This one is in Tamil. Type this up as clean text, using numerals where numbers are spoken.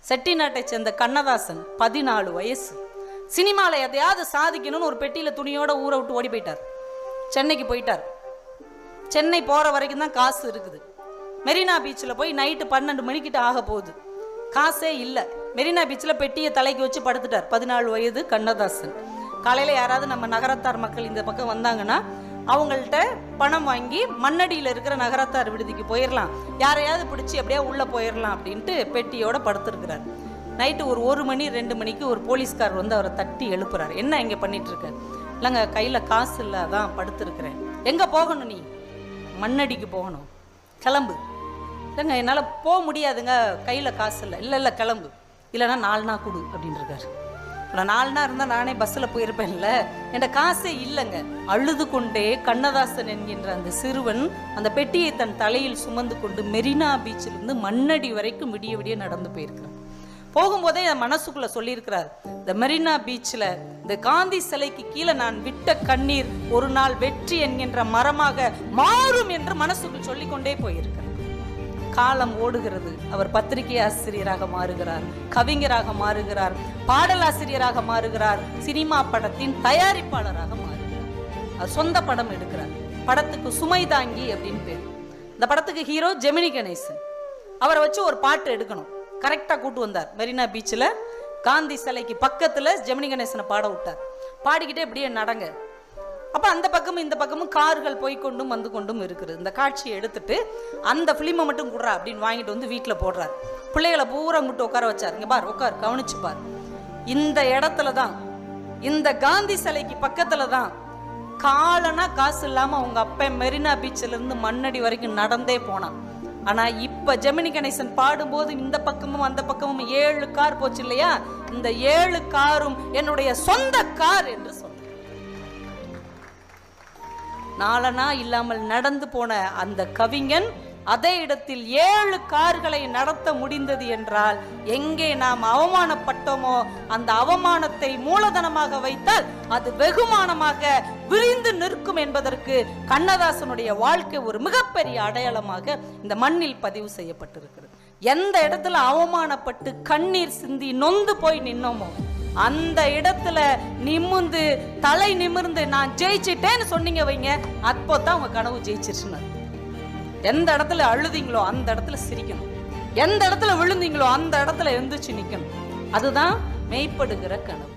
செட்டிநாட்டை சேர்ந்த கண்ணதாசன் 14 வயசு. சினிமாவில் எதையாவது சாதிக்கணும்னு ஒரு பெட்டியில் துணியோட ஊரை விட்டு ஓடி போயிட்டார். சென்னைக்கு போயிட்டார். சென்னை போகிற வரைக்கும் தான் காசு இருக்குது. மெரினா பீச்சில் போய் நைட்டு 12 மணிக்கிட்ட ஆக போகுது. காசே இல்லை. மெரினா பீச்சில் பெட்டியை தலைக்கு வச்சு படுத்துட்டார். 14 வயது கண்ணதாசன். காலையில் யாராவது நம்ம நகரத்தார் மக்கள் இந்த பக்கம் வந்தாங்கன்னா அவங்கள்ட்ட பணம் வாங்கி மண்ணடியில் இருக்கிற நகரத்தார் விடுதிக்கு போயிடலாம், யாரையாவது பிடிச்சி அப்படியே உள்ளே போயிடலாம் அப்படின்ட்டு பெட்டியோட படுத்துருக்கிறார். நைட்டு ஒரு 1 மணி 2 மணிக்கு ஒரு போலீஸ்கார் வந்து அவரை தட்டி எழுப்புறாரு. என்ன இங்கே பண்ணிட்டு இருக்க? இல்லைங்க, கையில் காசு இல்லை, அதான் படுத்துருக்கிறேன். எங்கே போகணும்? நீ மண்ணடிக்கு போகணும், கிளம்பு. இல்லைங்க, என்னால் போக முடியாதுங்க, கையில் காசு இல்லை. இல்லை கிளம்பு, இல்லைன்னா 4 நாள் கொடு அப்படின்னு இருக்காரு. 4 நாள் இருந்தால் நானே பஸ்ஸில் போயிருப்பேன்ல, என்கிட்ட காசே இல்லைங்க. அழுது கொண்டே கண்ணதாசன் என்கின்ற அந்த சிறுவன் அந்த பெட்டியை தன் தலையில் சுமந்து கொண்டு மெரினா பீச்சிலிருந்து மண்ணடி வரைக்கும் விடிய விடிய நடந்து போயிருக்கிறார். போகும்போதே என் மனசுக்குள்ள சொல்லியிருக்கிறார், இந்த மெரினா பீச்சில் இந்த காந்தி சிலைக்கு கீழே நான் விட்ட கண்ணீர் ஒரு நாள் வெற்றி என்கின்ற மரமாக மாறும் என்று மனசுக்குள் சொல்லிக்கொண்டே போயிருக்கிறார். காலம் ஓடுகிறது. அவர் பத்திரிகை ஆசிரியராக மாறுகிறார், கவிஞராக மாறுகிறார், பாடலாசிரியராக மாறுகிறார், சினிமா படத்தின் தயாரிப்பாளராக மாறுகிறார். அவர் சொந்த படம் எடுக்கிறார். படத்துக்கு சுமை தாங்கி அப்படின்னு பேர். இந்த படத்துக்கு ஹீரோ ஜெமினி கணேசன். அவரை வச்சு ஒரு பாட்டு எடுக்கணும். கரெக்டாக கூட்டு வந்தார். மெரினா பீச்சில் காந்தி சிலைக்கு பக்கத்தில் ஜெமினி கணேசனை பாட விட்டார். பாடிக்கிட்டே இப்படியே நடங்க. அப்போ அந்த பக்கமும் இந்த பக்கமும் கார்கள் போய்கொண்டும் வந்து கொண்டும் இருக்குது. இந்த காட்சியை எடுத்துட்டு அந்த ஃபிலிமை மட்டும் கொடுறா அப்படின்னு வாங்கிட்டு வந்து வீட்டில் போடுறாரு. பிள்ளைகளை பூரா முட்டு உட்கார வச்சார். இங்கே பார், உட்கார், கவனிச்சு பார். இந்த இடத்துல தான், இந்த காந்தி சிலைக்கு பக்கத்தில் தான் காலனா காசு இல்லாமல் அவங்க அப்பா மெரினா பீச்சிலிருந்து மண்ணடி வரைக்கும் நடந்தே போனான். ஆனால் இப்போ ஜெமினி கணேசன் பாடும்போது இந்த பக்கமும் அந்த பக்கமும் 7 கார் போச்சு இல்லையா? இந்த 7 காரும் என்னுடைய சொந்த கார் என்று சொன்னார். 4 இல்லாமல் நடந்து போன அந்த கவிஞன் அதே இடத்தில் 7 கார்களை நடத்த முடிந்தது என்றால், எங்கே நாம் அவமானப்பட்டோமோ அந்த அவமானத்தை மூலதனமாக வைத்தால் அது வெகுமானமாக விரிந்து நிற்கும் என்பதற்கு கண்ணதாசனுடைய வாழ்க்கை ஒரு மிகப்பெரிய அடையாளமாக இந்த மண்ணில் பதிவு செய்யப்பட்டிருக்கிறது. எந்த இடத்துல அவமானப்பட்டு கண்ணீர் சிந்தி நொந்து போய் நின்னோமோ அந்த இடத்துல நிமிர்ந்து தலை நிமிர்ந்து நான் ஜெயிச்சிட்டேன்னு சொன்னீங்க வைங்க, அப்போதான் உங்க கனவு ஜெயிச்சிருச்சுன்னு. எந்த இடத்துல அழுதீங்களோ அந்த இடத்துல சிரிக்கணும், எந்த இடத்துல விழுந்தீங்களோ அந்த இடத்துல எழுந்துச்சு நிக்கணும். அதுதான் மெய்ப்படுகிற கனவு.